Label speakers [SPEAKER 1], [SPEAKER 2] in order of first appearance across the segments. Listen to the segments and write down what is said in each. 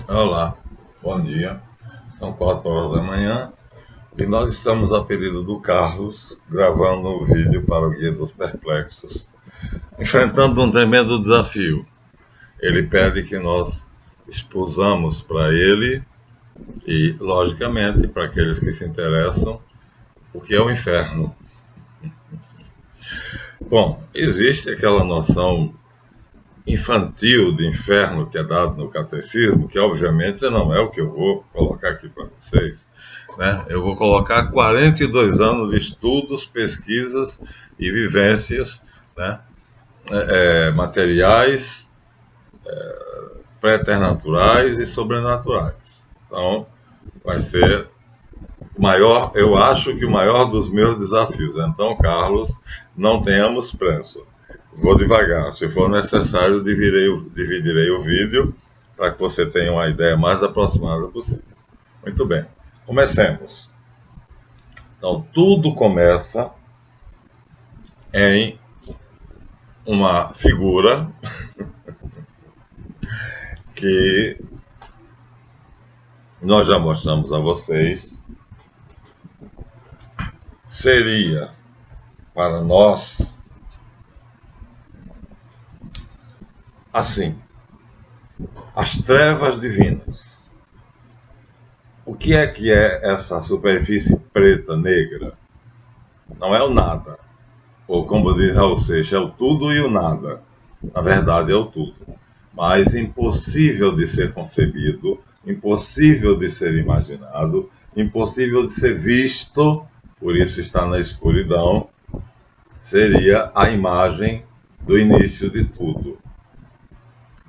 [SPEAKER 1] Olá, bom dia. São 4 horas da manhã e nós estamos, a pedido do Carlos, gravando um vídeo para o Guia dos Perplexos, enfrentando um tremendo desafio. Ele pede que nós expusamos para ele e, logicamente, para aqueles que se interessam, o que é o inferno. Bom, existe aquela noção infantil de inferno que é dado no catecismo, que obviamente não é o que eu vou colocar aqui para vocês, né? Eu vou colocar 42 anos de estudos, pesquisas e vivências, né? Materiais, preternaturais e sobrenaturais. Então, vai ser o maior, eu acho que o maior dos meus desafios. Então, Carlos, não tenhamos pressa. Vou devagar. Se for necessário, dividirei o vídeo para que você tenha uma ideia mais aproximada possível. Muito bem. Comecemos. Então, tudo começa em uma figura que nós já mostramos a vocês. Seria, para nós, assim, as trevas divinas. O que é essa superfície preta, negra? Não é o nada. Ou como diz Raul Seixas, é o tudo e o nada. Na verdade, é o tudo. Mas impossível de ser concebido, impossível de ser imaginado, impossível de ser visto, por isso está na escuridão, seria a imagem do início de tudo,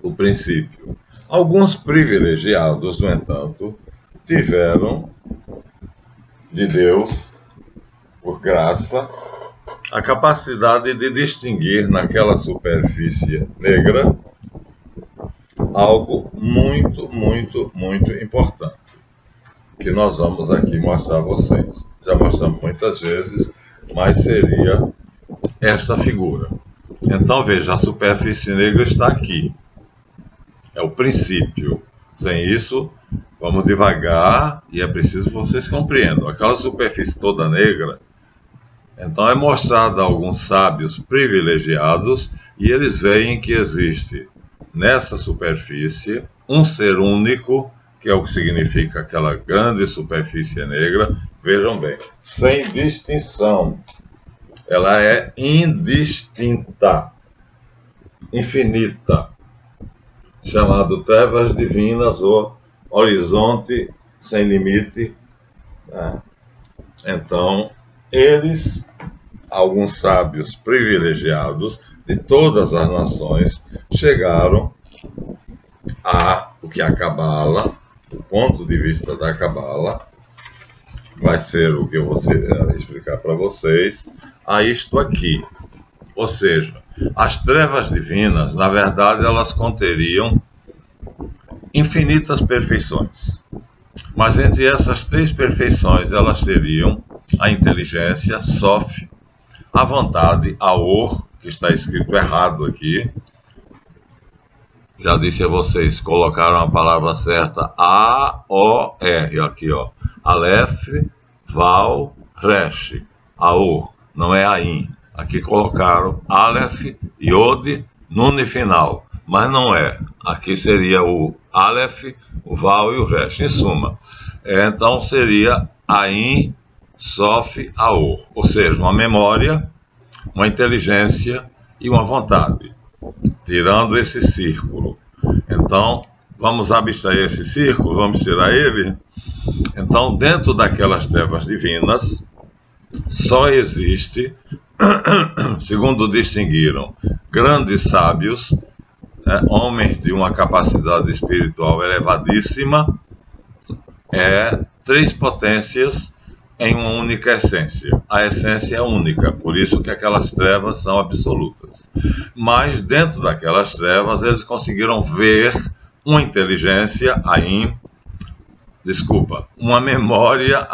[SPEAKER 1] o princípio. Alguns privilegiados, no entanto, tiveram de Deus, por graça, a capacidade de distinguir naquela superfície negra algo muito, muito, muito importante, que nós vamos aqui mostrar a vocês. Já mostramos muitas vezes, mas seria esta figura. Então veja, a superfície negra está aqui. É o princípio. Sem isso, vamos devagar e é preciso que vocês compreendam. Aquela superfície toda negra, então é mostrada a alguns sábios privilegiados e eles veem que existe nessa superfície um ser único, que é o que significa aquela grande superfície negra. Vejam bem, sem distinção. Ela é indistinta, infinita, chamado trevas divinas ou horizonte sem limite. Então, eles, alguns sábios privilegiados de todas as nações, chegaram a o que a Cabala, do ponto de vista da Cabala, vai ser o que eu vou explicar para vocês, a isto aqui. Ou seja, as trevas divinas, na verdade, elas conteriam infinitas perfeições. Mas entre essas três perfeições, elas teriam a inteligência, Sof, a vontade, Aor, que está escrito errado aqui. Já disse a vocês, colocaram a palavra certa, A-O-R, aqui ó. Aleph, Val, Resh, Aor, não é Ain. Aqui colocaram Aleph, Yod, Nun final, mas não é. Aqui seria o Aleph, o Val e o Resh. Em suma, então seria Ain, Sof, Aor, ou seja, uma memória, uma inteligência e uma vontade, tirando esse círculo. Então, vamos abstrair esse círculo, vamos tirar ele. Então, dentro daquelas trevas divinas, só existe, segundo distinguiram grandes sábios, homens de uma capacidade espiritual elevadíssima, três potências em uma única essência. A essência é única, por isso que aquelas trevas são absolutas. Mas dentro daquelas trevas eles conseguiram ver uma inteligência, uma memória,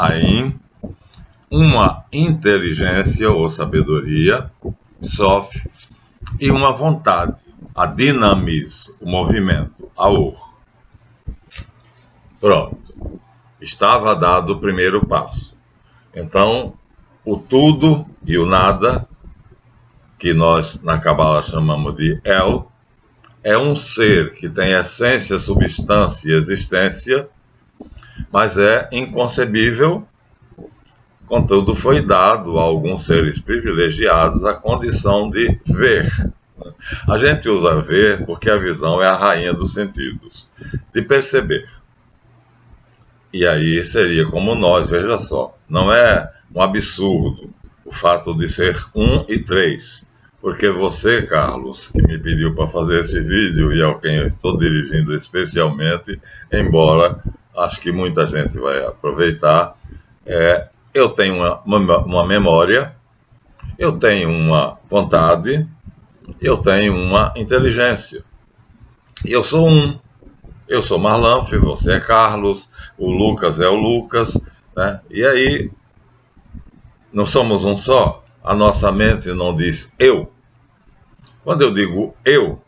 [SPEAKER 1] uma inteligência ou sabedoria, Sof, e uma vontade, a dinamis, o movimento, Aor. Pronto. Estava dado o primeiro passo. Então, o tudo e o nada, que nós na Cabala chamamos de El, é um ser que tem essência, substância e existência, mas é inconcebível. Contudo, foi dado a alguns seres privilegiados a condição de ver. A gente usa ver porque a visão é a rainha dos sentidos, de perceber. E aí seria como nós, veja só, não é um absurdo o fato de ser 1 e 3, porque você, Carlos, que me pediu para fazer esse vídeo e ao quem eu estou dirigindo especialmente, embora acho que muita gente vai aproveitar, eu tenho uma memória, eu tenho uma vontade, eu tenho uma inteligência. Eu sou um. Eu sou Marlanf, você é Carlos, o Lucas é o Lucas, né? E aí, não somos um só? A nossa mente não diz eu. Quando eu digo eu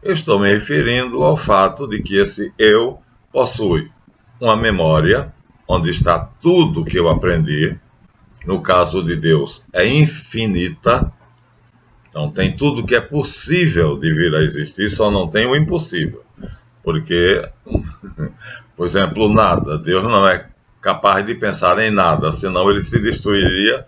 [SPEAKER 1] estou me referindo ao fato de que esse eu possui uma memória, onde está tudo que eu aprendi. No caso de Deus, é infinita. Então, tem tudo que é possível de vir a existir, só não tem o impossível. Porque, por exemplo, nada. Deus não é capaz de pensar em nada, senão ele se destruiria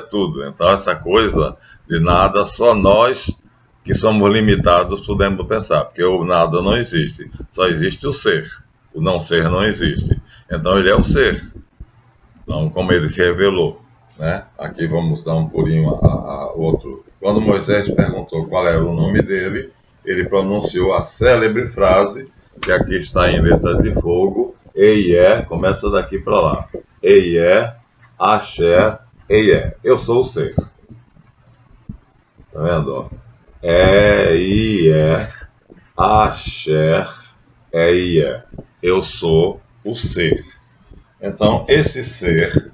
[SPEAKER 1] tudo. Então, essa coisa de nada, só nós que somos limitados podemos pensar, porque o nada não existe, só existe o ser. O não ser não existe. Então, ele é o ser. Então, como ele se revelou, né? Aqui vamos dar um pulinho a outro. Quando Moisés perguntou qual era o nome dele, ele pronunciou a célebre frase, que aqui está em letras de fogo, Eié, começa daqui para lá, Eié, Asher, Eié, eu sou o ser. Tá vendo? Eié, Asher, Eié, eu sou o ser. Então, esse ser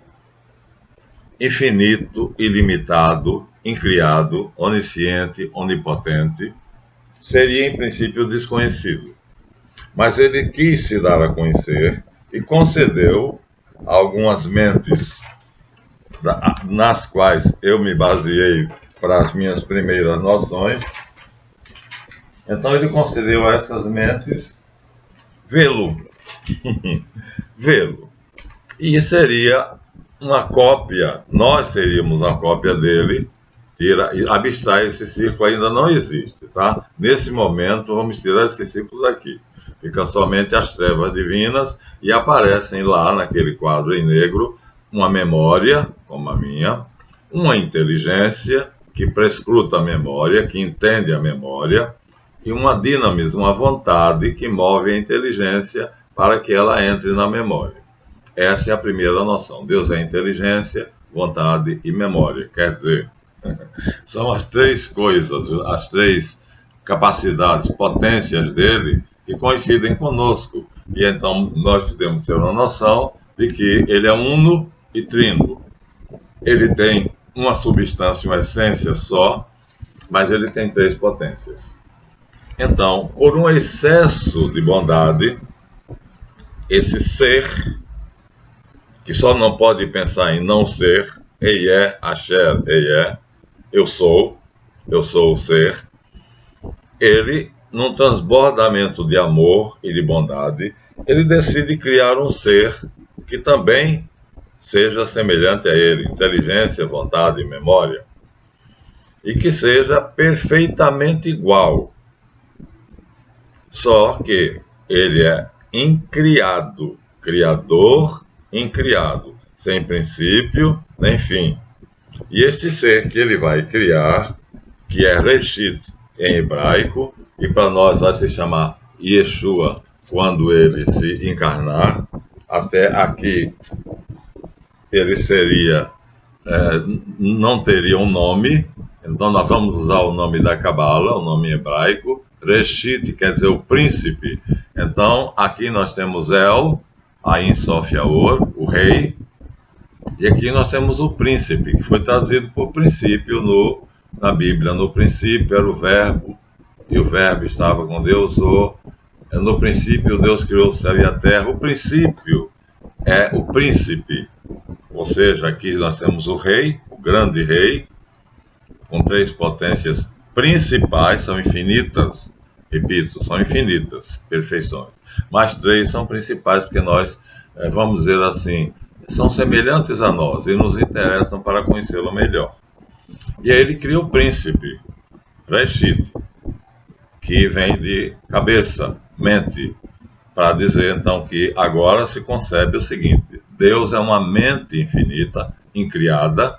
[SPEAKER 1] infinito, ilimitado, incriado, onisciente, onipotente, seria em princípio desconhecido. Mas ele quis se dar a conhecer e concedeu a algumas mentes nas quais eu me baseei para as minhas primeiras noções. Então ele concedeu a essas mentes vê-lo. Vê-lo. E seria uma cópia, nós seríamos uma cópia dele. Abstrair esse círculo ainda não existe, tá? Nesse momento, vamos tirar esses círculos aqui. Fica somente as trevas divinas e aparecem lá naquele quadro em negro uma memória, como a minha, uma inteligência que prescruta a memória, que entende a memória, e uma dinamis, uma vontade que move a inteligência para que ela entre na memória. Essa é a primeira noção. Deus é inteligência, vontade e memória. Quer dizer, são as três coisas, as três capacidades, potências dele que coincidem conosco. E então nós podemos ter uma noção de que ele é uno e trino. Ele tem uma substância, uma essência só, mas ele tem três potências. Então, por um excesso de bondade, esse ser, que só não pode pensar em não ser, Eié, Asher, Eié, eu sou o ser, ele, num transbordamento de amor e de bondade, ele decide criar um ser que também seja semelhante a ele, inteligência, vontade e memória, e que seja perfeitamente igual. Só que ele é incriado, criador incriado, sem princípio nem fim. E este ser que ele vai criar, que é Reshit em hebraico, e para nós vai se chamar Yeshua quando ele se encarnar, até aqui ele seria, não teria um nome, então nós vamos usar o nome da Cabala, o nome hebraico. Reshit quer dizer o príncipe. Então aqui nós temos El, Ain Sof Yaor, o rei, e aqui nós temos o príncipe, que foi traduzido por princípio na Bíblia. No princípio era o verbo, e o verbo estava com Deus, no princípio Deus criou o céu e a terra. O princípio é o príncipe, ou seja, aqui nós temos o rei, o grande rei, com três potências principais, são infinitas, repito, são infinitas perfeições, mas três são principais porque nós, vamos dizer assim, são semelhantes a nós e nos interessam para conhecê-lo melhor. E aí ele cria o príncipe, Reshit, que vem de cabeça, mente, para dizer então que agora se concebe o seguinte: Deus é uma mente infinita, incriada,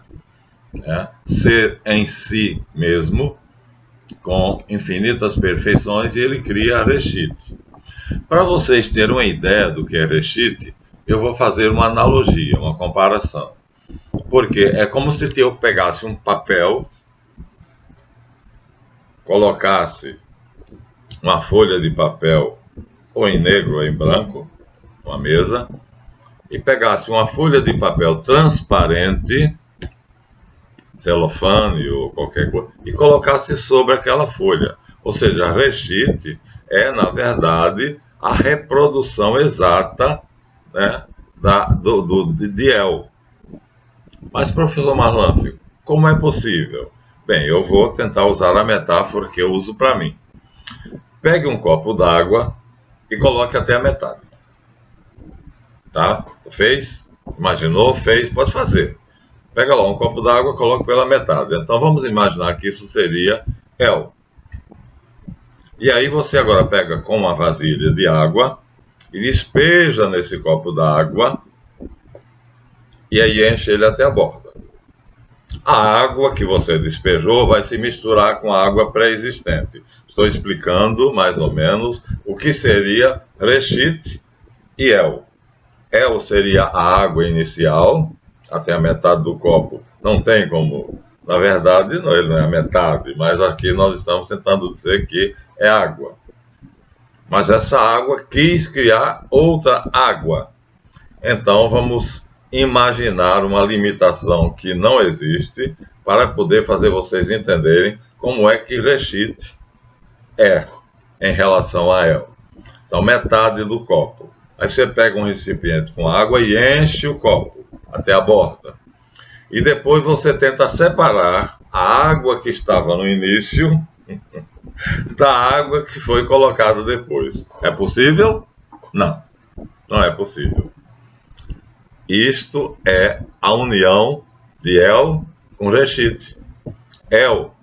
[SPEAKER 1] ser em si mesmo, com infinitas perfeições, e ele cria Reshit. Para vocês terem uma ideia do que é Reshit, eu vou fazer uma analogia, uma comparação. Porque é como se eu pegasse um papel, colocasse uma folha de papel, ou em negro ou em branco, uma mesa, e pegasse uma folha de papel transparente, celofane ou qualquer coisa, e colocasse sobre aquela folha. Ou seja, a Reshit é, na verdade, a reprodução exata, né, de El. Mas, professor Marlanf, como é possível? Bem, eu vou tentar usar a metáfora que eu uso para mim. Pegue um copo d'água e coloque até a metade. Tá? Fez? Imaginou? Fez? Pode fazer. Pega lá um copo d'água e coloque pela metade. Então vamos imaginar que isso seria El. E aí você agora pega com uma vasilha de água e despeja nesse copo d'água e aí enche ele até a borda. A água que você despejou vai se misturar com a água pré-existente. Estou explicando mais ou menos o que seria Reshit e El. El seria a água inicial, até a metade do copo. Não tem como, na verdade, não, ele não é a metade, mas aqui nós estamos tentando dizer que é água. Mas essa água quis criar outra água. Então vamos imaginar uma limitação que não existe para poder fazer vocês entenderem como é que Reshit é em relação a El. Então metade do copo. Aí você pega um recipiente com água e enche o copo até a borda. E depois você tenta separar a água que estava no início da água que foi colocada depois. É possível? Não, não é possível. Isto é a união de El com Reshit. El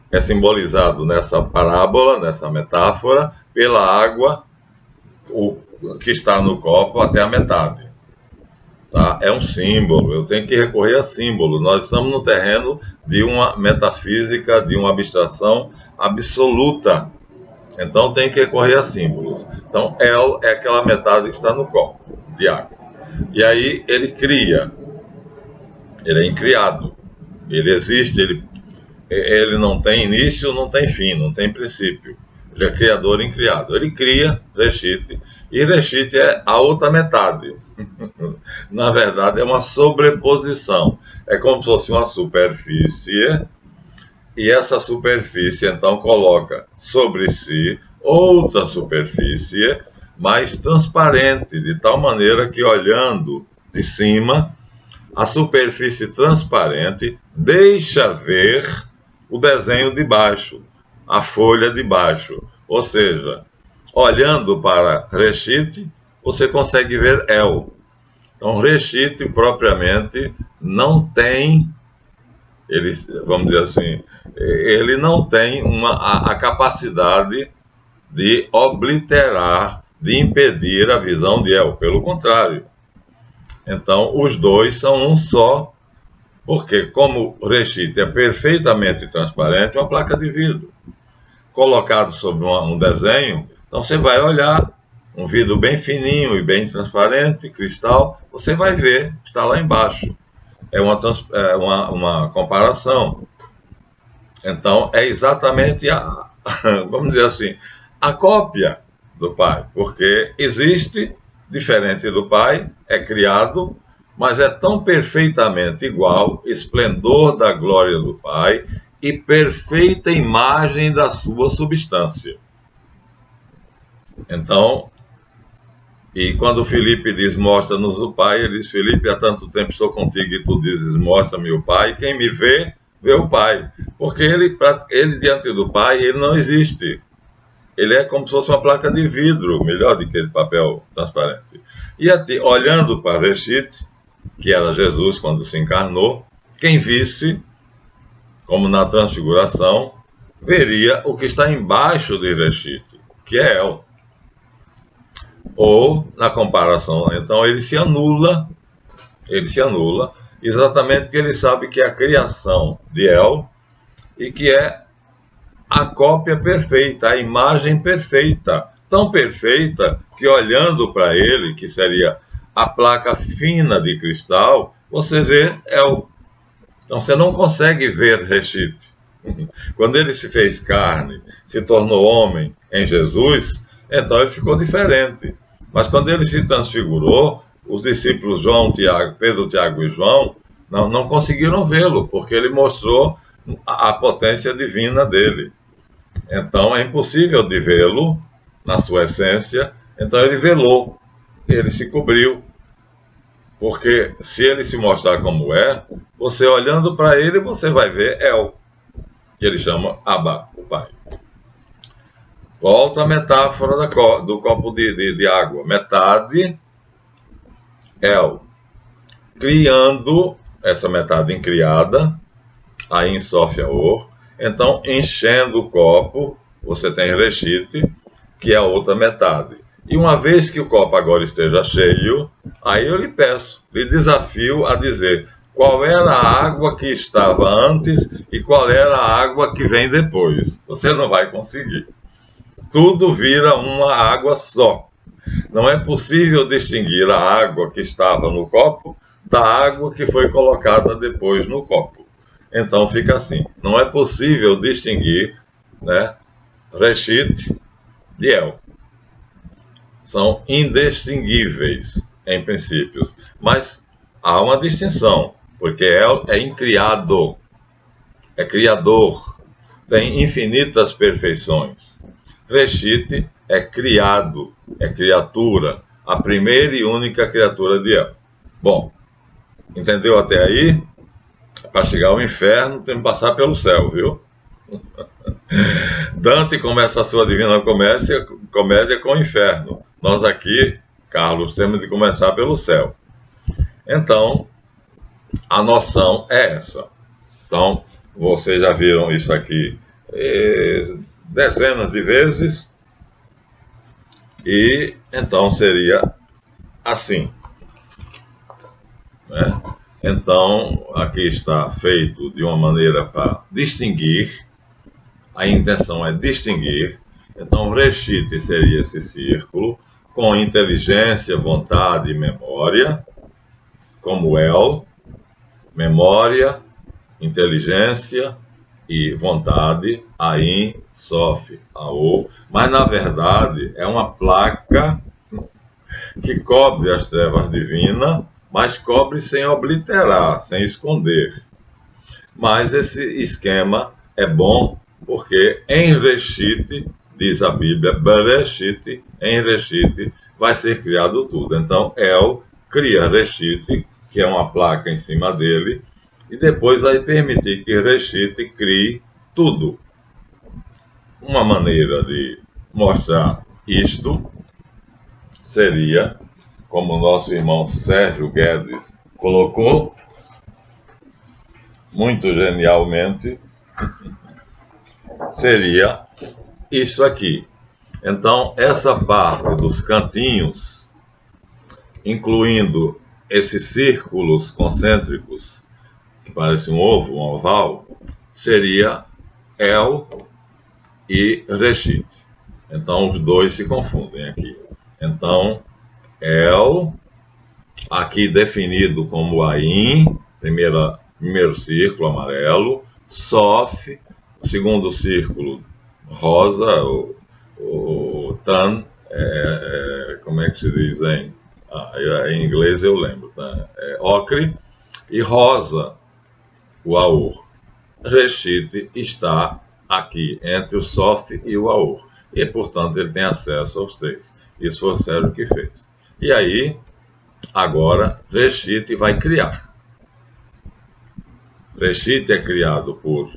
[SPEAKER 1] é simbolizado nessa parábola, nessa metáfora, pela água que está no copo até a metade. Tá? É um símbolo, eu tenho que recorrer a símbolo. Nós estamos no terreno de uma metafísica, de uma abstração absoluta. Então tem que recorrer a símbolos. Então El é aquela metade que está no copo de água. E aí ele cria, ele é incriado, ele existe, ele não tem início, não tem fim, não tem princípio. Ele é criador incriado. Ele cria Reshit, e Reshit é a outra metade. Na verdade, é uma sobreposição. É como se fosse uma superfície, e essa superfície, então, coloca sobre si outra superfície, mais transparente, de tal maneira que, olhando de cima, a superfície transparente deixa ver o desenho de baixo, a folha de baixo. Ou seja, olhando para Reshit, você consegue ver El. Então, Reshit propriamente não tem, ele, vamos dizer assim, ele não tem a capacidade de obliterar, de impedir a visão de El. Pelo contrário. Então, os dois são um só, porque como Reshit é perfeitamente transparente, uma placa de vidro colocado sobre um desenho, então você vai olhar um vidro bem fininho e bem transparente, cristal, você vai ver, está lá embaixo. É uma comparação. Então, é exatamente vamos dizer assim, a cópia do Pai, porque existe, diferente do Pai, é criado, mas é tão perfeitamente igual, esplendor da glória do Pai e perfeita imagem da sua substância. Então, e quando Filipe diz, mostra-nos o Pai, ele diz, Filipe, há tanto tempo estou contigo e tu dizes, mostra-me o Pai. Quem me vê, vê o Pai. Porque ele diante do Pai, ele não existe. Ele é como se fosse uma placa de vidro, melhor do que aquele papel transparente. E olhando para Reshit, que era Jesus quando se encarnou, quem visse, como na transfiguração, veria o que está embaixo de Reshit, que é El. Ou, na comparação, então ele se anula, exatamente porque ele sabe que é a criação de El e que é a cópia perfeita, a imagem perfeita, tão perfeita que olhando para ele, que seria a placa fina de cristal, você vê El. Então você não consegue ver Reshit. Quando ele se fez carne, se tornou homem em Jesus, então ele ficou diferente. Mas quando ele se transfigurou, os discípulos João, Pedro, Tiago e João não conseguiram vê-lo, porque ele mostrou a potência divina dele. Então é impossível de vê-lo na sua essência. Então ele velou, ele se cobriu. Porque se ele se mostrar como é, você olhando para ele, você vai ver El, que ele chama Abba, o Pai. Volta a metáfora do copo de água. Metade El, criando essa metade incriada, aí em Sof Aor. Então, enchendo o copo, você tem Reshit, que é a outra metade. E uma vez que o copo agora esteja cheio, aí eu lhe peço, lhe desafio a dizer qual era a água que estava antes e qual era a água que vem depois. Você não vai conseguir. Tudo vira uma água só. Não é possível distinguir a água que estava no copo da água que foi colocada depois no copo. Então fica assim, não é possível distinguir, né, Reshit de El. São indistinguíveis em princípios, mas há uma distinção, porque El é incriado, é criador, tem infinitas perfeições. Reshit é criado, é criatura, a primeira e única criatura de El. Bom, entendeu até aí? Para chegar ao inferno, tem que passar pelo céu, viu? Dante começa a sua Divina Comédia com o inferno. Nós aqui, Carlos, temos de começar pelo céu. Então, a noção é essa. Então, vocês já viram isso aqui dezenas de vezes. E então seria assim, né? Então, aqui está feito de uma maneira para distinguir. A intenção é distinguir. Então, Reshit seria esse círculo, com inteligência, vontade e memória, como El, memória, inteligência e vontade, Ain, Sof, Aor, mas na verdade é uma placa que cobre as trevas divinas, mas cobre sem obliterar, sem esconder. Mas esse esquema é bom porque em Reshit, diz a Bíblia, Bereshit, em Reshit vai ser criado tudo. Então El cria Reshit, que é uma placa em cima dele, e depois vai permitir que Reshit crie tudo. Uma maneira de mostrar isto seria, como o nosso irmão Sérgio Guedes colocou, muito genialmente, seria isso aqui. Então, essa parte dos cantinhos, incluindo esses círculos concêntricos, que parece um ovo, um oval, seria El e Reshit. Então, os dois se confundem aqui. Então, El, aqui definido como Ain, primeiro círculo amarelo, Sof, segundo círculo rosa, o Tan, como é que se diz em inglês eu lembro, tá? Ocre, e rosa, o Aor. Reshit está aqui entre o Sof e o Aor. e, portanto, ele tem acesso aos três. Isso foi o Sérgio que fez. E aí, agora, Reshit vai criar. Reshit é criado por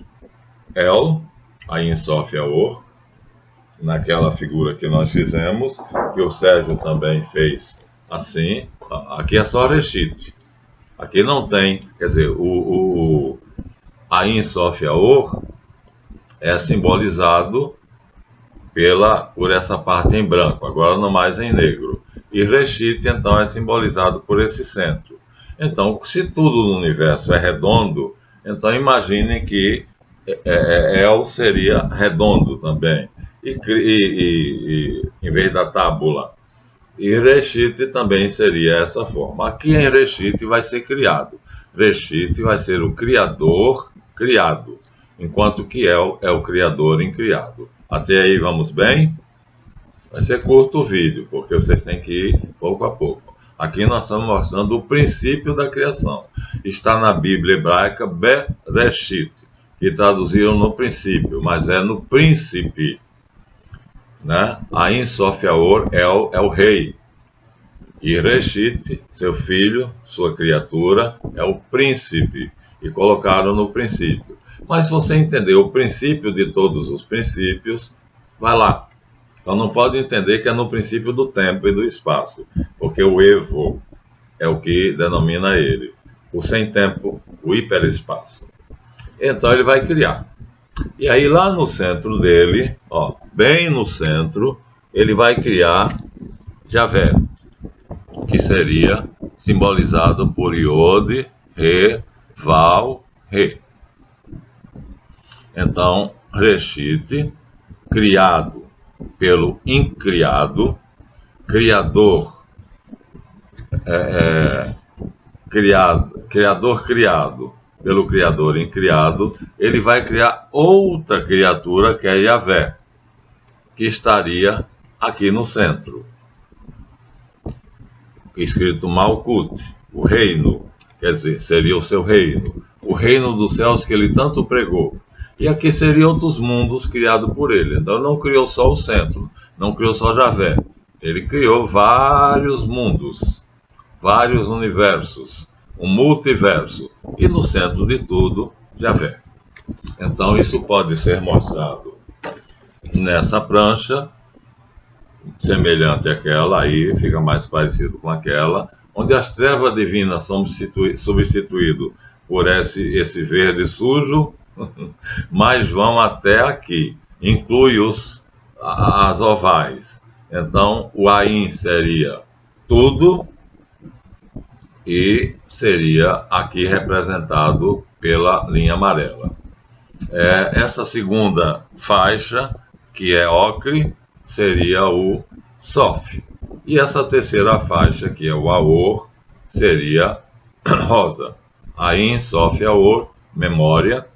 [SPEAKER 1] El, Ain Sof Yaor, naquela figura que nós fizemos, que o Sérgio também fez assim. Aqui é só Reshit. Aqui não tem, quer dizer, o Ain Sof Yaor é simbolizado por essa parte em branco, agora não mais em negro. E Reshit, então, é simbolizado por esse centro. Então, se tudo no universo é redondo, então imaginem que El seria redondo também, em vez da tábula. E Reshit também seria essa forma. Aqui em Reshit vai ser criado. Reshit vai ser o criador criado, enquanto que El é o criador incriado. Até aí vamos bem? Vai ser curto o vídeo, porque vocês têm que ir pouco a pouco. Aqui nós estamos mostrando o princípio da criação. Está na Bíblia hebraica Bereshit, que traduziram no princípio, mas é no príncipe. Né? Ain Sof Yaor é o rei. E Reshit, seu filho, sua criatura, é o príncipe. E colocaram no princípio. Mas se você entender o princípio de todos os princípios, vai lá. Então não pode entender que é no princípio do tempo e do espaço, porque o Evo é o que denomina ele. O sem tempo, o hiperespaço. Então ele vai criar. E aí lá no centro dele, ó, bem no centro, ele vai criar Javé, que seria simbolizado por Iode, Re, Val, Re. Então, Reshit, criado pelo incriado, criador criado pelo criador incriado, ele vai criar outra criatura que é Yahvé, que estaria aqui no centro, escrito Malkut, o reino, quer dizer, seria o seu reino, o reino dos céus que ele tanto pregou. E aqui seriam outros mundos criados por ele. Então não criou só o centro, não criou só Javé. Ele criou vários mundos, vários universos, um multiverso. E no centro de tudo, Javé. Então isso pode ser mostrado nessa prancha, semelhante àquela, aí fica mais parecido com aquela, onde as trevas divinas são substituídas por esse verde sujo, mas vão até aqui, inclui as ovais. Então, o Ain seria tudo e seria aqui representado pela linha amarela. Essa segunda faixa, que é ocre, seria o Sof. E essa terceira faixa, que é o Aor, seria rosa. Ain, Sof, Aor, memória,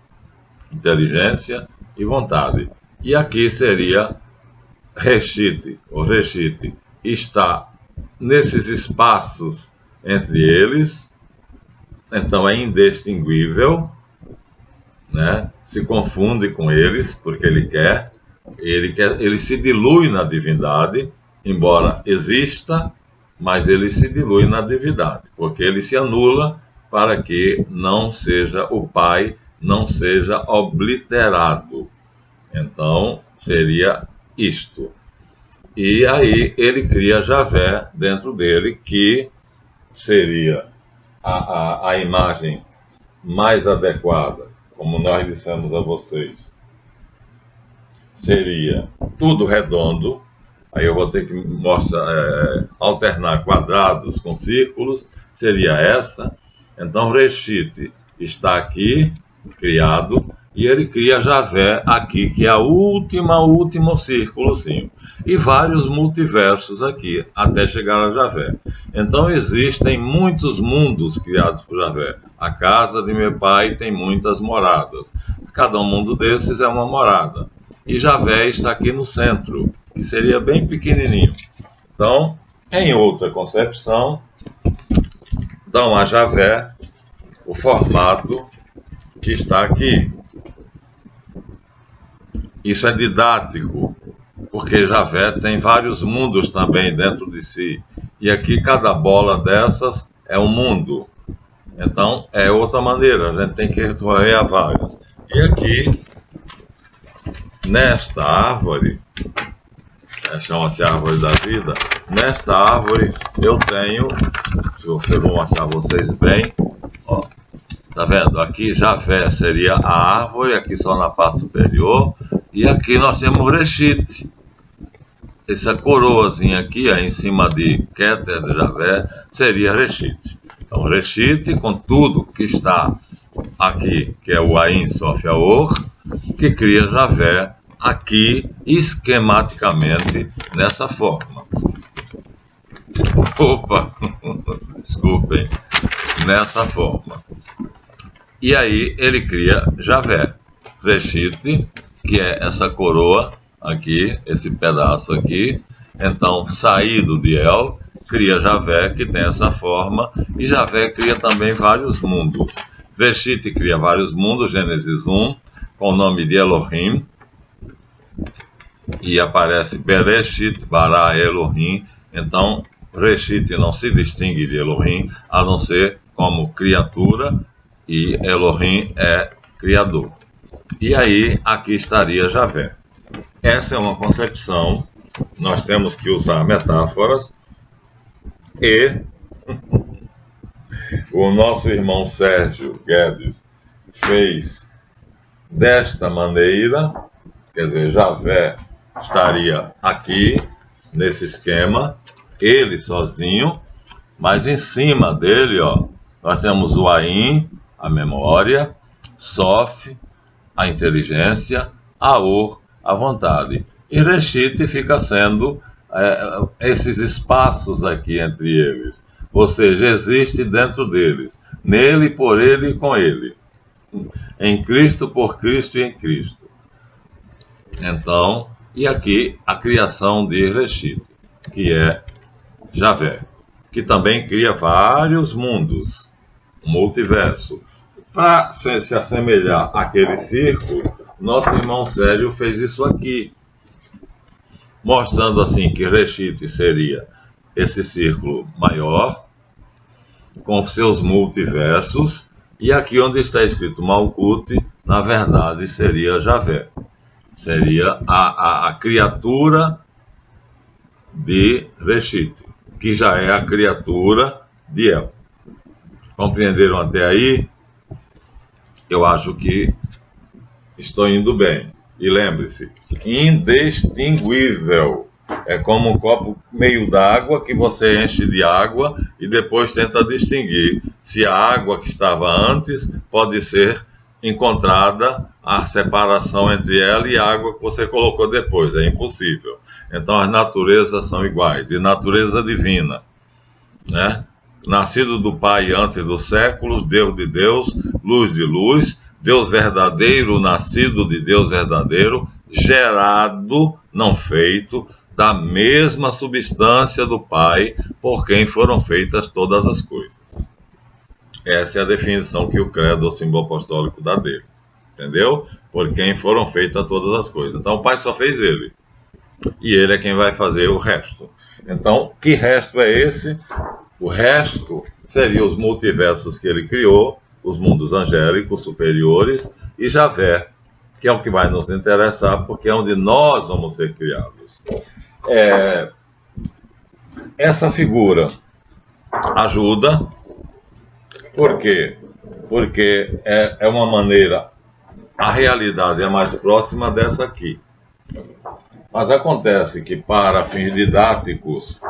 [SPEAKER 1] inteligência e vontade. E aqui seria Reshit, o Reshit está nesses espaços entre eles, então é indistinguível, né? Se confunde com eles, porque ele se dilui na divindade, embora exista, mas ele se dilui na divindade, porque ele se anula para que não seja o Pai, não seja obliterado. Então, seria isto. E aí ele cria Javé dentro dele, que seria a imagem mais adequada, como nós dissemos a vocês. Seria tudo redondo, aí eu vou ter que mostrar, alternar quadrados com círculos, seria essa. Então Reshit está aqui, criado, e ele cria Javé aqui, que é o último círculozinho. E vários multiversos aqui, até chegar a Javé. Então existem muitos mundos criados por Javé. A casa de meu pai tem muitas moradas. Cada um mundo desses é uma morada. E Javé está aqui no centro, que seria bem pequenininho. Então, em outra concepção, dão a Javé o formato que está aqui. Isso é didático, porque Javé tem vários mundos também dentro de si. E aqui cada bola dessas é um mundo. Então é outra maneira, a gente tem que recorrer a várias. E aqui, nesta árvore, chama-se árvore da vida, nesta árvore eu tenho, se eu vou mostrar a vocês bem, ó, tá vendo? Aqui Javé seria a árvore, aqui só na parte superior, e aqui nós temos Reshit. Essa coroazinha aqui, aí em cima de Keter de Javé, seria Reshit. Então, Reshit, com tudo que está aqui, que é o Ain Sof Yaor, que cria Javé aqui, esquematicamente, nessa forma. Opa! Desculpem. Nessa forma. E aí, ele cria Javé. Reshit, que é essa coroa aqui, esse pedaço aqui. Então, saído de El, cria Javé, que tem essa forma, e Javé cria também vários mundos. Reshit cria vários mundos, Gênesis 1, com o nome de Elohim, e aparece Bereshit bara Elohim. Então, Reshit não se distingue de Elohim, a não ser como criatura, e Elohim é criador. E aí, aqui estaria Javé. Essa é uma concepção, nós temos que usar metáforas, e o nosso irmão Sérgio Guedes fez desta maneira, quer dizer, Javé estaria aqui, nesse esquema, ele sozinho, mas em cima dele, ó, nós temos o Ain, a memória, Sof, a inteligência, Aor, a vontade. E Reshit fica sendo esses espaços aqui entre eles. Ou seja, existe dentro deles, nele, por ele e com ele. Em Cristo, por Cristo e em Cristo. Então, e aqui a criação de Reshit, que é Javé, que também cria vários mundos, um multiverso. Para se assemelhar àquele círculo, nosso irmão Sérgio fez isso aqui, mostrando assim que Reshit seria esse círculo maior, com seus multiversos, e aqui onde está escrito Malkut, na verdade seria Javé, seria a criatura de Reshit, que já é a criatura de El. Compreenderam até aí? Eu acho que estou indo bem. E lembre-se, indistinguível. É como um copo meio d'água que você enche de água e depois tenta distinguir se a água que estava antes pode ser encontrada, a separação entre ela e a água que você colocou depois. É impossível. Então as naturezas são iguais, de natureza divina, né? Nascido do Pai antes dos séculos, Deus de Deus, luz de luz, Deus verdadeiro, nascido de Deus verdadeiro, gerado, não feito, da mesma substância do Pai, por quem foram feitas todas as coisas. Essa é a definição que o credo, o símbolo apostólico, dá dele. Entendeu? Por quem foram feitas todas as coisas. Então o Pai só fez ele. E ele é quem vai fazer o resto. Então, que resto é esse? O resto seria os multiversos que ele criou, os mundos angélicos superiores, e Javé, que é o que vai nos interessar, porque é onde nós vamos ser criados. Essa figura ajuda, por quê? Porque é uma maneira, a realidade é mais próxima dessa aqui. Mas acontece que, para fins didáticos,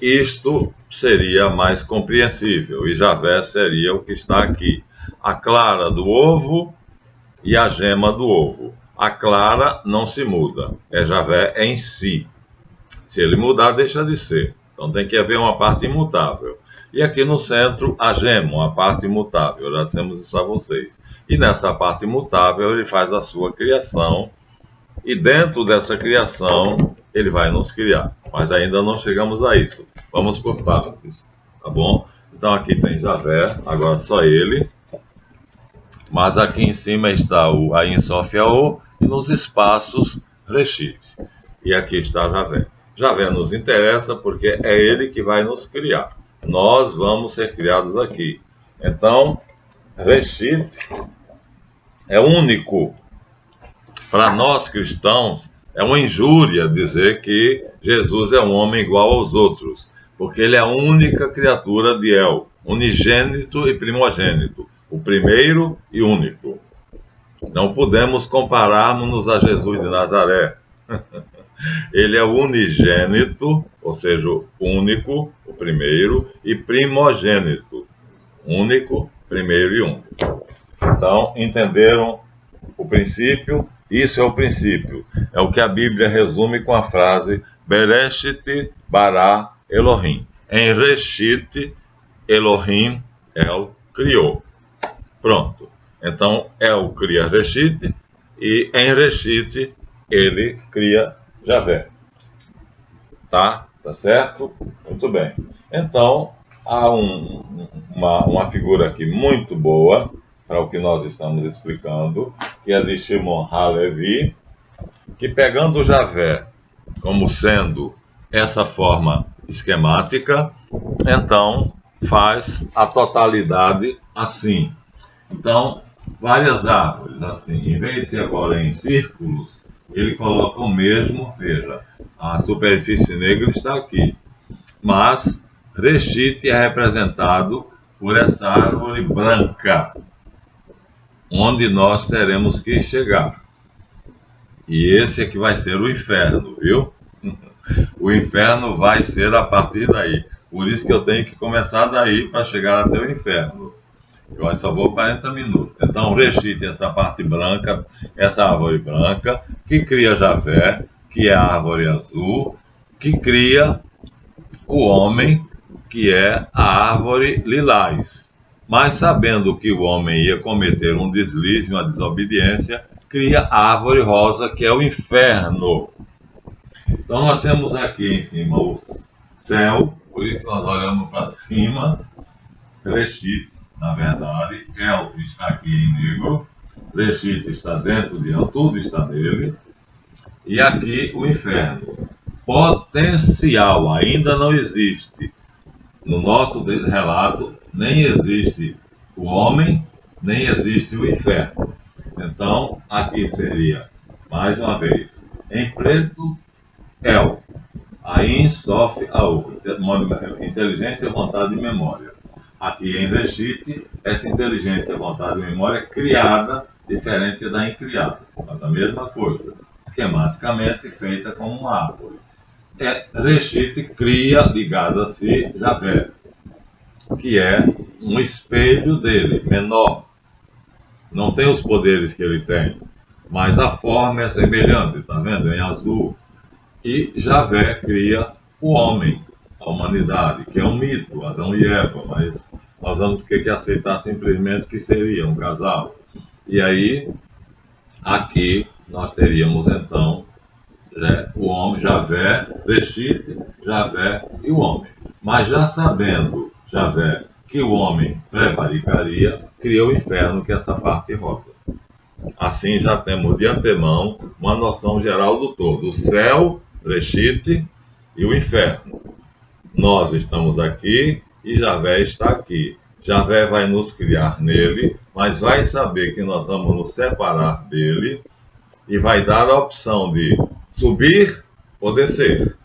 [SPEAKER 1] isto seria mais compreensível, e Javé seria o que está aqui. A clara do ovo e a gema do ovo. A clara não se muda, é Javé em si. Se ele mudar, deixa de ser. Então tem que haver uma parte imutável. E aqui no centro, a gema, uma parte imutável. Já dissemos isso a vocês. E nessa parte imutável, ele faz a sua criação. E dentro dessa criação, ele vai nos criar. Mas ainda não chegamos a isso. Vamos por partes, tá bom? Então aqui tem Javé, agora só ele. Mas aqui em cima está o Ain Sof Yaor e nos espaços Reshit. e aqui está Javé. Javé nos interessa porque é ele que vai nos criar. Nós vamos ser criados aqui. Então, Reshit é único. Para nós cristãos, é uma injúria dizer que Jesus é um homem igual aos outros, porque ele é a única criatura de El, unigênito e primogênito, o primeiro e único. Não podemos compararmos-nos a Jesus de Nazaré. Ele é o unigênito, ou seja, o único, o primeiro, e primogênito, único, primeiro e único. Então, entenderam o princípio? Isso é o princípio. É o que a Bíblia resume com a frase Bereshit bara Elohim. Em Reshit, Elohim, El, criou. Pronto. Então, El cria Reshit e em Reshit ele cria Javé. Tá certo? Muito bem. Então, há uma figura aqui muito boa para o que nós estamos explicando, que é de Shimon HaLevi, que pegando Javé como sendo essa forma esquemática, então faz a totalidade assim. Então, várias árvores assim, em vez de ser agora em círculos, ele coloca o mesmo, veja, a superfície negra está aqui, mas Reshit é representado por essa árvore branca, onde nós teremos que chegar. E esse é que vai ser o inferno, viu? O inferno vai ser a partir daí. Por isso que eu tenho que começar daí para chegar até o inferno. Eu só vou 40 minutos. Então, Reshit, essa parte branca, essa árvore branca, que cria Javé, que é a árvore azul, que cria o homem, que é a árvore lilás. Mas sabendo que o homem ia cometer um deslize, uma desobediência, cria a árvore rosa, que é o inferno. Então nós temos aqui em cima o céu, por isso nós olhamos para cima, Reshit, na verdade, El está aqui em negro, Reshit está dentro de El, tudo está nele, e aqui o inferno. Potencial ainda não existe. No nosso relato, nem existe o homem, nem existe o inferno. Então, aqui seria, mais uma vez, em preto, El. Ain, Sof, Aur. Inteligência, vontade e memória. Aqui em Reshit, essa inteligência, vontade e memória é criada, diferente da incriada. Mas a mesma coisa, esquematicamente feita como uma árvore. Reshit cria, ligado a si, Javé, que é um espelho dele, menor. Não tem os poderes que ele tem, mas a forma é semelhante, tá vendo? Em azul. E Javé cria o homem, a humanidade, que é um mito, Adão e Eva, mas nós vamos ter que aceitar simplesmente que seria um casal. E aí, aqui, nós teríamos então o homem, Javé, Reshit, Javé e o homem. Mas já sabendo, Javé, que o homem prevaricaria, cria o inferno, que é essa parte rosa. Assim já temos de antemão uma noção geral do todo. O céu, Reshit, e o inferno. Nós estamos aqui e Javé está aqui. Javé vai nos criar nele, mas vai saber que nós vamos nos separar dele e vai dar a opção de subir ou descer.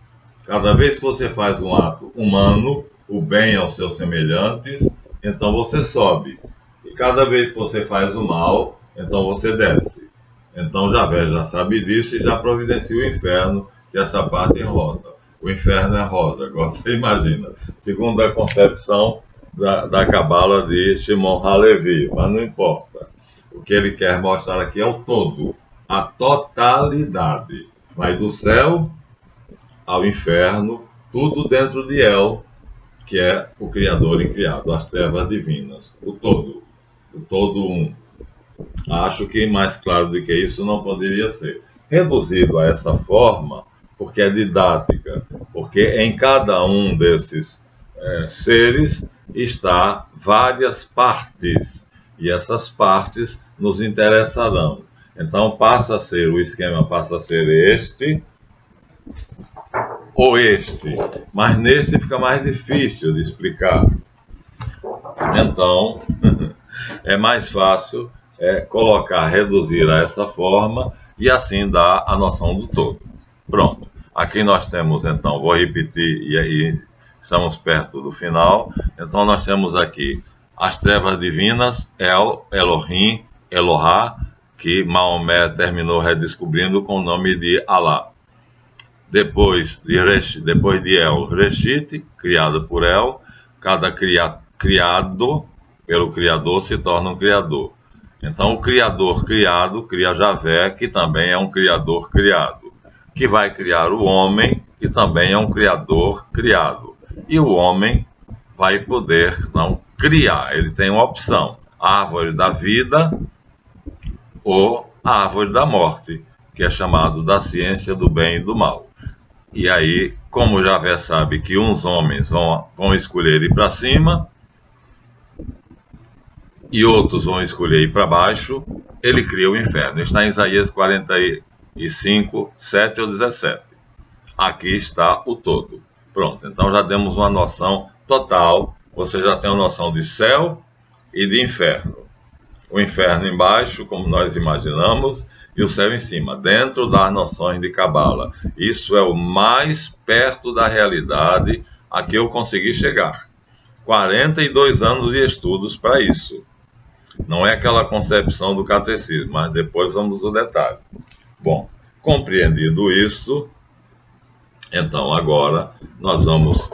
[SPEAKER 1] Cada vez que você faz um ato humano, o bem aos seus semelhantes, então você sobe. E cada vez que você faz o mal, então você desce. Então Javé já sabe disso e já providencia o inferno, que é essa parte em rosa. O inferno é rosa, agora você imagina. Segundo a concepção da cabala de Shimon HaLevi, mas não importa. O que ele quer mostrar aqui é o todo, a totalidade. Vai do céu ao inferno, tudo dentro de El, que é o Criador e Criado, as trevas divinas, o todo um. Acho que mais claro do que isso não poderia ser. Reduzido a essa forma, porque é didática, porque em cada um desses seres está várias partes, e essas partes nos interessarão. Então o esquema passa a ser este, ou este, mas neste fica mais difícil de explicar. Então, é mais fácil colocar, reduzir a essa forma e assim dar a noção do todo. Pronto. Aqui nós temos, então, vou repetir e aí estamos perto do final. Então nós temos aqui as trevas divinas, El, Elohim, Elohá, que Maomé terminou redescobrindo com o nome de Alá. Depois de El, Reshit, criado por El, cada criado pelo Criador se torna um Criador. Então o Criador criado cria Javé, que também é um Criador criado, que vai criar o homem, que também é um Criador criado. E o homem vai poder não criar, ele tem uma opção, a árvore da vida ou a árvore da morte, que é chamado da ciência do bem e do mal. E aí, como Javé sabe que uns homens vão escolher ir para cima e outros vão escolher ir para baixo, ele cria o inferno. Está em Isaías 45, 7 ou 17. Aqui está o todo. Pronto, então já demos uma noção total. Você já tem uma noção de céu e de inferno. O inferno embaixo, como nós imaginamos, e o céu em cima, dentro das noções de Cabala. Isso é o mais perto da realidade a que eu consegui chegar. 42 anos de estudos para isso. Não é aquela concepção do catecismo, mas depois vamos no detalhe. Bom, compreendido isso, então agora nós vamos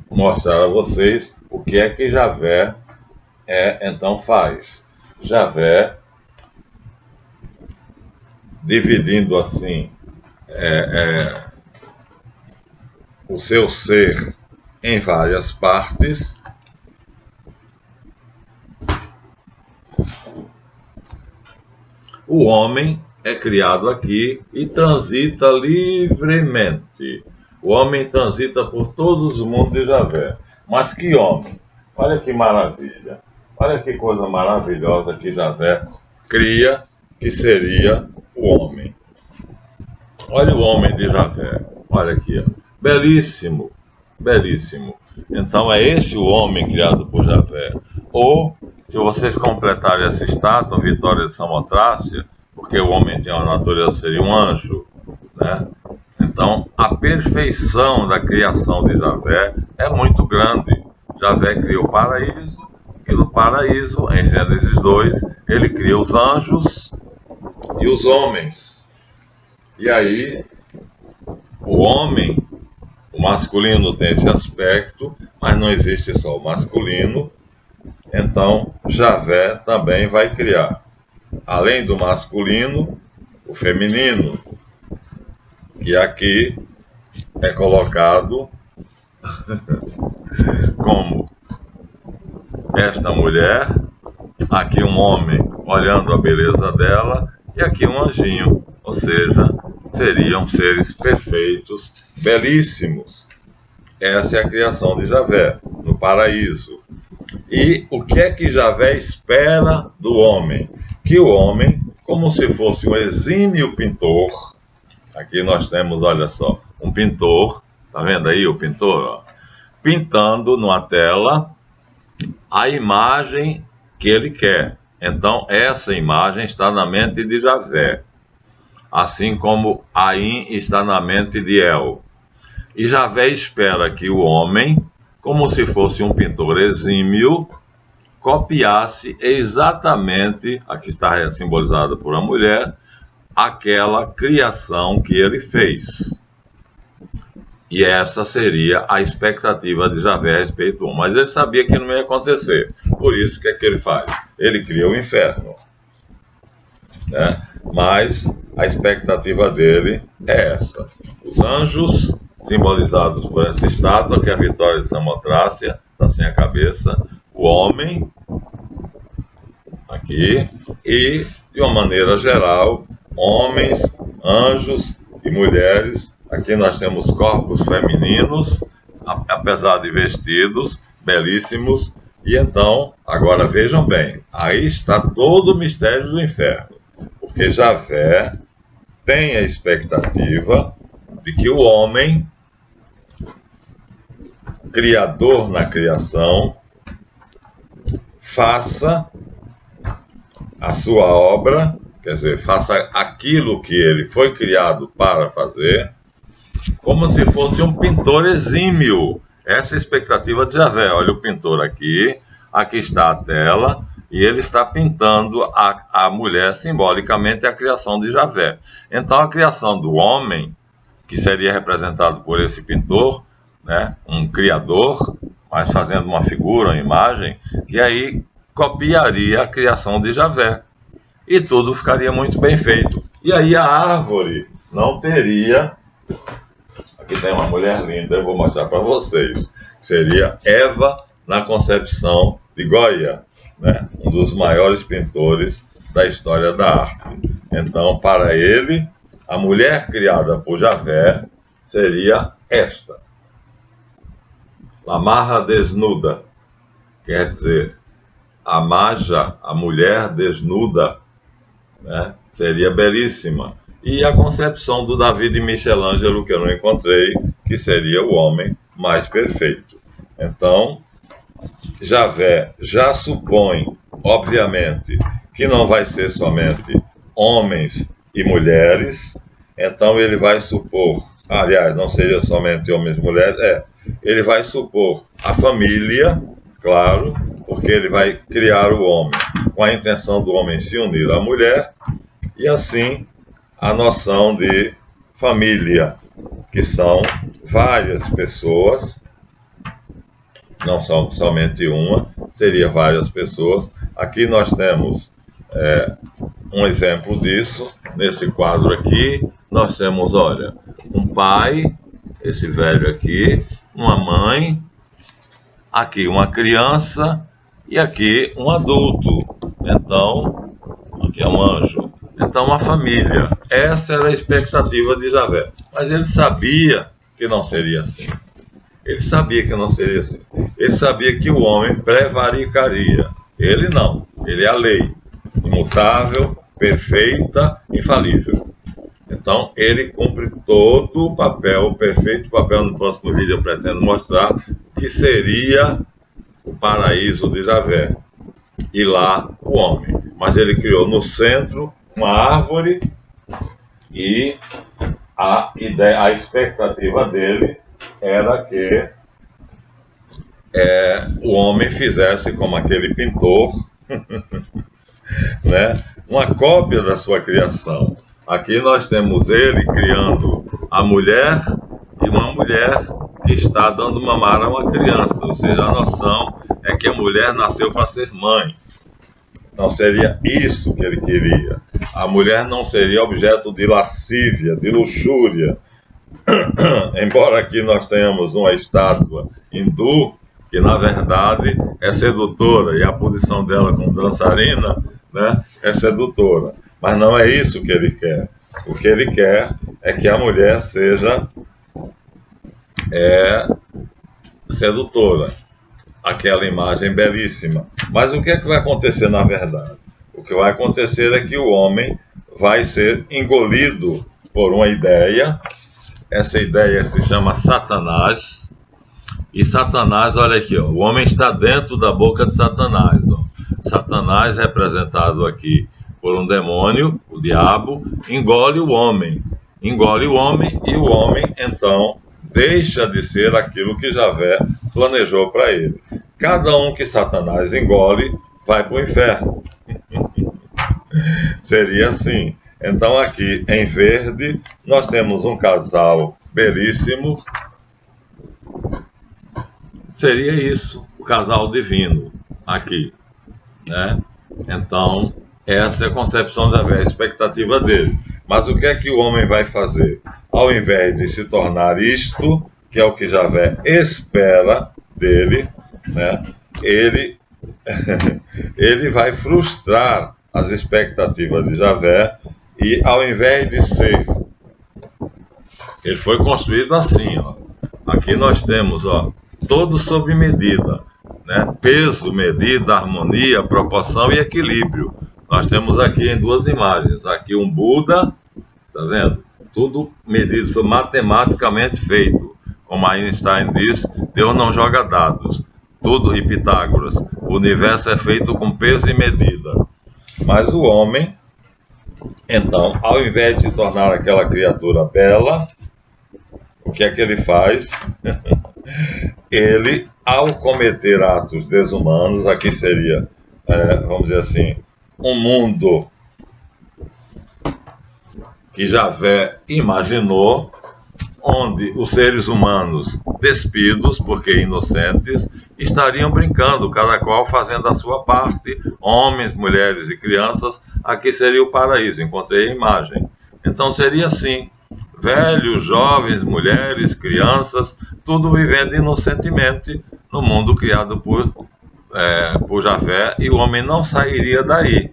[SPEAKER 1] mostrar a vocês o que é que Javé então faz. Javé, dividindo assim o seu ser em várias partes, o homem é criado aqui e transita livremente. O homem transita por todos os mundos de Javé. Mas que homem! Olha que maravilha! Olha que coisa maravilhosa que Javé cria, que seria o homem. Olha o homem de Javé. Olha aqui, ó. Belíssimo, belíssimo. Então é esse o homem criado por Javé. Ou, se vocês completarem essa estátua, Vitória de Samotrácia, porque o homem tem uma natureza, seria um anjo, né? Então, a perfeição da criação de Javé é muito grande. Javé criou o paraíso, e no paraíso, em Gênesis 2, ele cria os anjos e os homens. E aí, o homem, o masculino tem esse aspecto, mas não existe só o masculino. Então, Javé também vai criar, além do masculino, o feminino, que aqui é colocado como esta mulher, aqui um homem olhando a beleza dela, e aqui um anjinho, ou seja, seriam seres perfeitos, belíssimos. Essa é a criação de Javé, no paraíso. E o que é que Javé espera do homem? Que o homem, como se fosse um exímio pintor, aqui nós temos, olha só, um pintor, tá vendo aí o pintor? Ó, pintando numa tela a imagem que ele quer. Então, essa imagem está na mente de Javé, assim como Ain está na mente de El. E Javé espera que o homem, como se fosse um pintor exímio, copiasse exatamente, aqui está simbolizada por uma mulher, aquela criação que ele fez. E essa seria a expectativa de Javé a respeito do homem. Mas ele sabia que não ia acontecer. Por isso, o que é que ele faz? Ele cria o inferno, né? Mas a expectativa dele é essa. Os anjos, simbolizados por essa estátua, que é a Vitória de Samotrácia, está sem a cabeça. O homem, aqui. E, de uma maneira geral, homens, anjos e mulheres. Aqui nós temos corpos femininos, apesar de vestidos, belíssimos. E então, agora vejam bem, aí está todo o mistério do inferno. Porque Javé tem a expectativa de que o homem, criador na criação, faça a sua obra, quer dizer, faça aquilo que ele foi criado para fazer, como se fosse um pintor exímio. Essa é a expectativa de Javé. Olha o pintor aqui, aqui está a tela, e ele está pintando a mulher, simbolicamente a criação de Javé. Então a criação do homem, que seria representado por esse pintor, né, um criador, mas fazendo uma figura, uma imagem, que aí copiaria a criação de Javé. E tudo ficaria muito bem feito. E aí a árvore não teria... Aqui tem uma mulher linda, eu vou mostrar para vocês. Seria Eva na concepção de Goya, né? Um dos maiores pintores da história da arte. Então, para ele, a mulher criada por Javé seria esta. La marra desnuda, quer dizer, a maja, a mulher desnuda, né? Seria belíssima. E a concepção do Davi de Michelangelo, que eu não encontrei, que seria o homem mais perfeito. Então, Javé já supõe, obviamente, que não vai ser somente homens e mulheres, então ele vai supor, aliás, não seria somente homens e mulheres, ele vai supor a família, claro, porque ele vai criar o homem com a intenção do homem se unir à mulher, e assim a noção de família, que são várias pessoas, não são somente uma, seria várias pessoas. Aqui nós temos um exemplo disso, nesse quadro aqui, nós temos, olha, um pai, esse velho aqui, uma mãe, aqui uma criança e aqui um adulto. Então, aqui é um anjo. Então, uma família. Essa era a expectativa de Javé. Mas ele sabia que não seria assim. Ele sabia que não seria assim. Ele sabia que o homem prevaricaria. Ele não. Ele é a lei. Imutável, perfeita, infalível. Então, ele cumpre todo o papel, o perfeito papel. No próximo vídeo eu pretendo mostrar o que seria o paraíso de Javé. E lá, o homem. Mas ele criou no centro uma árvore e a expectativa dele era que o homem fizesse como aquele pintor, né, uma cópia da sua criação. Aqui nós temos ele criando a mulher e uma mulher que está dando mamar a uma criança. Ou seja, a noção é que a mulher nasceu para ser mãe. Então seria isso que ele queria. A mulher não seria objeto de lascívia, de luxúria. Embora aqui nós tenhamos uma estátua hindu, que na verdade é sedutora, e a posição dela como dançarina, né, é sedutora. Mas não é isso que ele quer. O que ele quer é que a mulher seja sedutora. Aquela imagem belíssima. Mas o que é que vai acontecer na verdade? O que vai acontecer é que o homem vai ser engolido por uma ideia. Essa ideia se chama Satanás. E Satanás, olha aqui, ó, o homem está dentro da boca de Satanás. Ó. Satanás, representado aqui por um demônio, o diabo, engole o homem. Engole o homem e o homem, então, deixa de ser aquilo que Javé planejou para ele. Cada um que Satanás engole vai para o inferno. Seria assim. Então aqui em verde nós temos um casal belíssimo. Seria isso, o casal divino aqui, né? Então essa é a concepção de Javé, a expectativa dele. Mas o que é que o homem vai fazer? Ao invés de se tornar isto, que é o que Javé espera dele, né? Ele vai frustrar as expectativas de Javé e ao invés de ser... Ele foi construído assim, ó. Aqui nós temos, ó, todo sob medida, né? Peso, medida, harmonia, proporção e equilíbrio. Nós temos aqui em duas imagens. Aqui um Buda, tá vendo? tudo medido, matematicamente feito. Como Einstein diz, Deus não joga dados. Tudo, e Pitágoras, o universo é feito com peso e medida. Mas o homem, então, ao invés de se tornar aquela criatura bela, o que é que ele faz? Ele, ao cometer atos desumanos, aqui seria, vamos dizer assim, um mundo que Javé imaginou, onde os seres humanos, despidos, porque inocentes, estariam brincando, cada qual fazendo a sua parte, homens, mulheres e crianças. Aqui seria o paraíso, encontrei a imagem. Então seria assim, velhos, jovens, mulheres, crianças, tudo vivendo inocentemente no mundo criado por Javé, e o homem não sairia daí.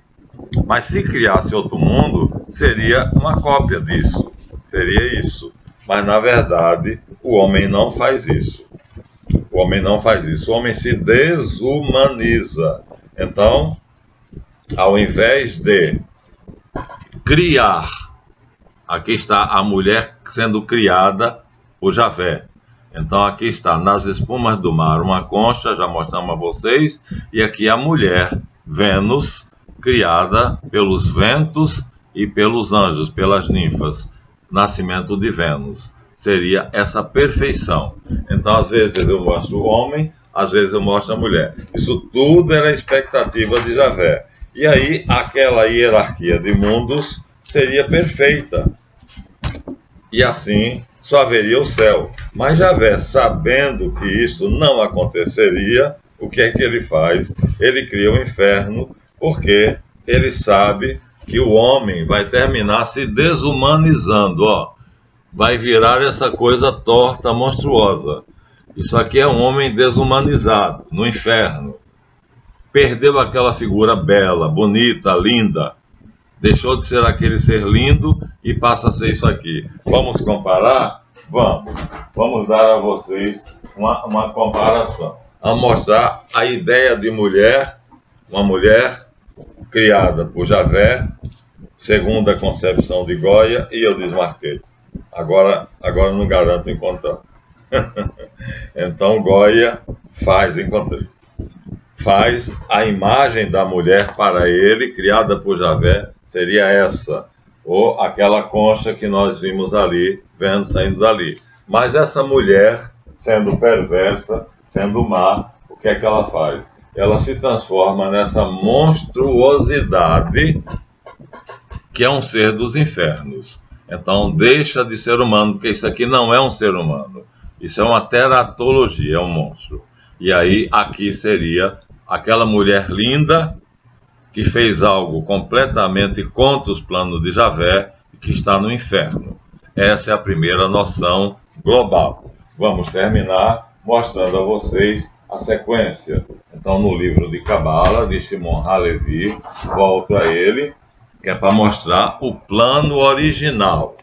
[SPEAKER 1] Mas se criasse outro mundo, seria uma cópia disso, seria isso. Mas na verdade, o homem não faz isso. O homem não faz isso. O homem se desumaniza. Então, ao invés de criar, aqui está a mulher sendo criada por Javé. Então aqui está, nas espumas do mar, uma concha, já mostramos a vocês, e aqui a mulher, Vênus, criada pelos ventos e pelos anjos, pelas ninfas, nascimento de Vênus. Seria essa perfeição. Então às vezes eu mostro o homem, às vezes eu mostro a mulher. Isso tudo era a expectativa de Javé. E aí aquela hierarquia de mundos seria perfeita. E assim só haveria o céu. Mas Javé, sabendo que isso não aconteceria, o que é que ele faz? Ele cria o inferno, porque ele sabe que o homem vai terminar se desumanizando, ó. Vai virar essa coisa torta, monstruosa. Isso aqui é um homem desumanizado, no inferno. Perdeu aquela figura bela, bonita, linda. Deixou de ser aquele ser lindo e passa a ser isso aqui. Vamos comparar? Vamos. Vamos dar a vocês uma comparação. Vamos mostrar a ideia de mulher, uma mulher criada por Javé, segundo a concepção de Goya, e eu desmarquei. Agora não garanto encontrar. Então Goya encontrei. Faz a imagem da mulher para ele, criada por Javé, seria essa, ou aquela concha que nós vimos ali, vendo saindo dali. Mas essa mulher, sendo perversa, sendo má, o que é que ela faz? Ela se transforma nessa monstruosidade que é um ser dos infernos. Então deixa de ser humano, porque isso aqui não é um ser humano. Isso é uma teratologia, é um monstro. E aí aqui seria aquela mulher linda que fez algo completamente contra os planos de Javé e que está no inferno. Essa é a primeira noção global. Vamos terminar mostrando a vocês a sequência. Então, no livro de Cabala, de Shimon HaLevi, volto a ele, que é para mostrar o plano original,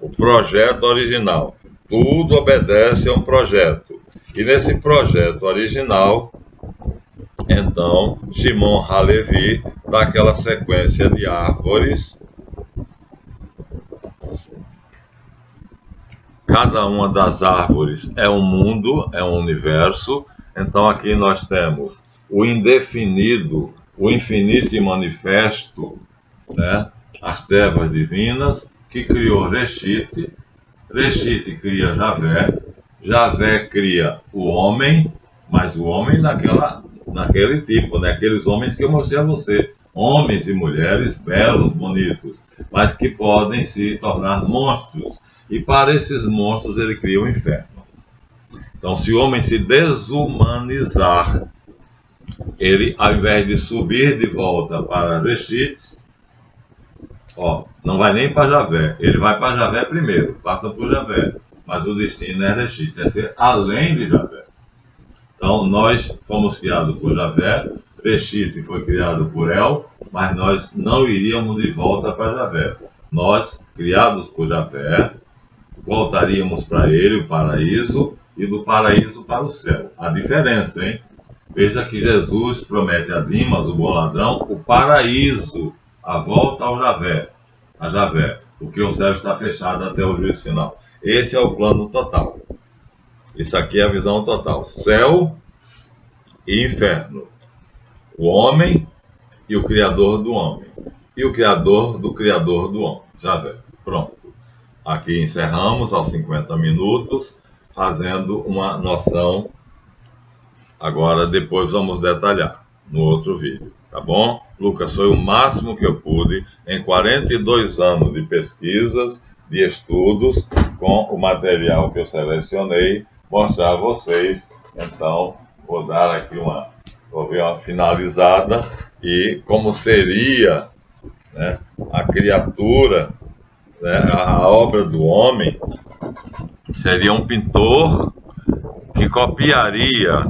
[SPEAKER 1] o projeto original. Tudo obedece a um projeto. E nesse projeto original, então, Shimon HaLevi dá aquela sequência de árvores. Cada uma das árvores é um mundo, é um universo. Então aqui nós temos o indefinido, o infinito e manifesto, né? As trevas divinas, que criou Reshit. Reshit cria Javé. Javé cria o homem, mas o homem naquele tipo, né? Aqueles homens que eu mostrei a você. Homens e mulheres belos, bonitos, mas que podem se tornar monstros. E para esses monstros ele cria o inferno. Então, se o homem se desumanizar, ele, ao invés de subir de volta para Reshit, não vai nem para Javé. Ele vai para Javé primeiro, passa por Javé. Mas o destino é Reshit, é ser além de Javé. Então, nós fomos criados por Javé, Reshit foi criado por El, mas nós não iríamos de volta para Javé. Nós, criados por Javé, voltaríamos para ele, o paraíso, e do paraíso para o céu. A diferença, hein? Veja que Jesus promete a Dimas, o bom ladrão, o paraíso, a volta ao Javé, a Javé. porque o céu está fechado até o juízo final. Esse é o plano total. Isso aqui é a visão total: céu e inferno, o homem e o criador do homem, e o criador do homem. Já vê, pronto. Aqui encerramos aos 50 minutos, fazendo uma noção. Agora, depois vamos detalhar no outro vídeo, tá bom? Lucas, foi o máximo que eu pude em 42 anos de pesquisas, de estudos, com o material que eu selecionei, mostrar a vocês. Então, vou dar aqui vou ver uma finalizada e como seria, né, a criatura, né, a obra do homem. Seria um pintor que copiaria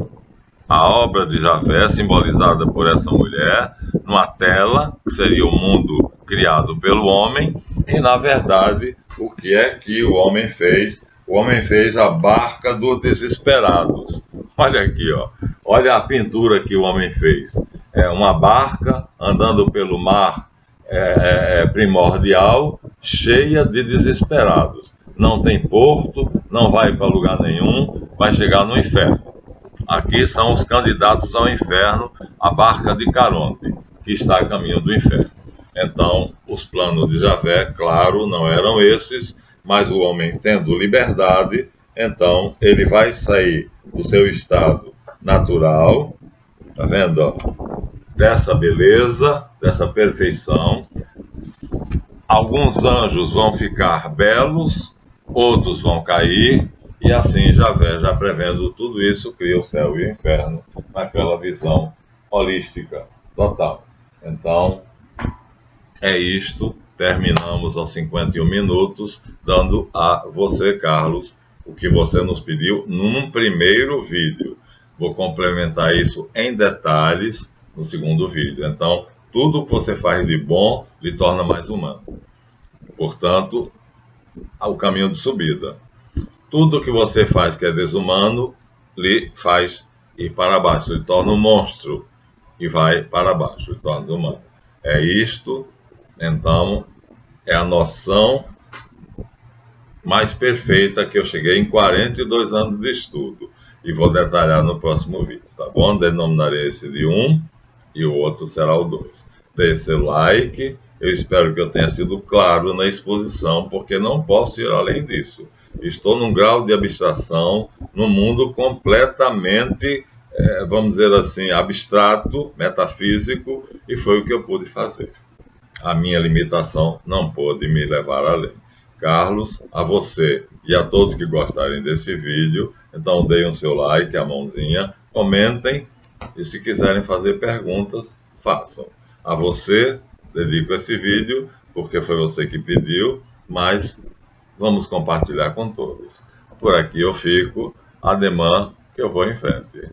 [SPEAKER 1] a obra de Javé, simbolizada por essa mulher, numa tela, que seria o mundo criado pelo homem, e na verdade, o que é que o homem fez? O homem fez a barca dos desesperados. Olha aqui, ó. Olha a pintura que o homem fez. É uma barca andando pelo mar primordial, cheia de desesperados. Não tem porto, não vai para lugar nenhum, vai chegar no inferno. Aqui são os candidatos ao inferno, a barca de Caronte, que está a caminho do inferno. Então, os planos de Javé, claro, não eram esses, mas o homem tendo liberdade, então ele vai sair do seu estado natural, tá vendo? Ó? Dessa beleza, dessa perfeição. Alguns anjos vão ficar belos, outros vão cair, e assim Javé, já prevendo tudo isso, cria o céu e o inferno naquela visão holística total. Então, é isto. Terminamos aos 51 minutos, dando a você, Carlos, o que você nos pediu num primeiro vídeo. Vou complementar isso em detalhes no segundo vídeo. Então, tudo que você faz de bom lhe torna mais humano. Portanto, o caminho de subida. Tudo que você faz que é desumano, lhe faz ir para baixo, lhe torna um monstro e vai para baixo, lhe torna humano. É isto, então, é a noção mais perfeita que eu cheguei em 42 anos de estudo. E vou detalhar no próximo vídeo, tá bom? Denominarei esse de 1 e o outro será o 2. Dê seu like, eu espero que eu tenha sido claro na exposição, porque não posso ir além disso. Estou num grau de abstração, num mundo completamente, vamos dizer assim, abstrato, metafísico, e foi o que eu pude fazer. A minha limitação não pôde me levar além. Carlos, a você e a todos que gostarem desse vídeo, então deem o seu like, a mãozinha, comentem e se quiserem fazer perguntas, façam. A você dedico esse vídeo, porque foi você que pediu, mas vamos compartilhar com todos. Por aqui eu fico, ademã que eu vou em frente.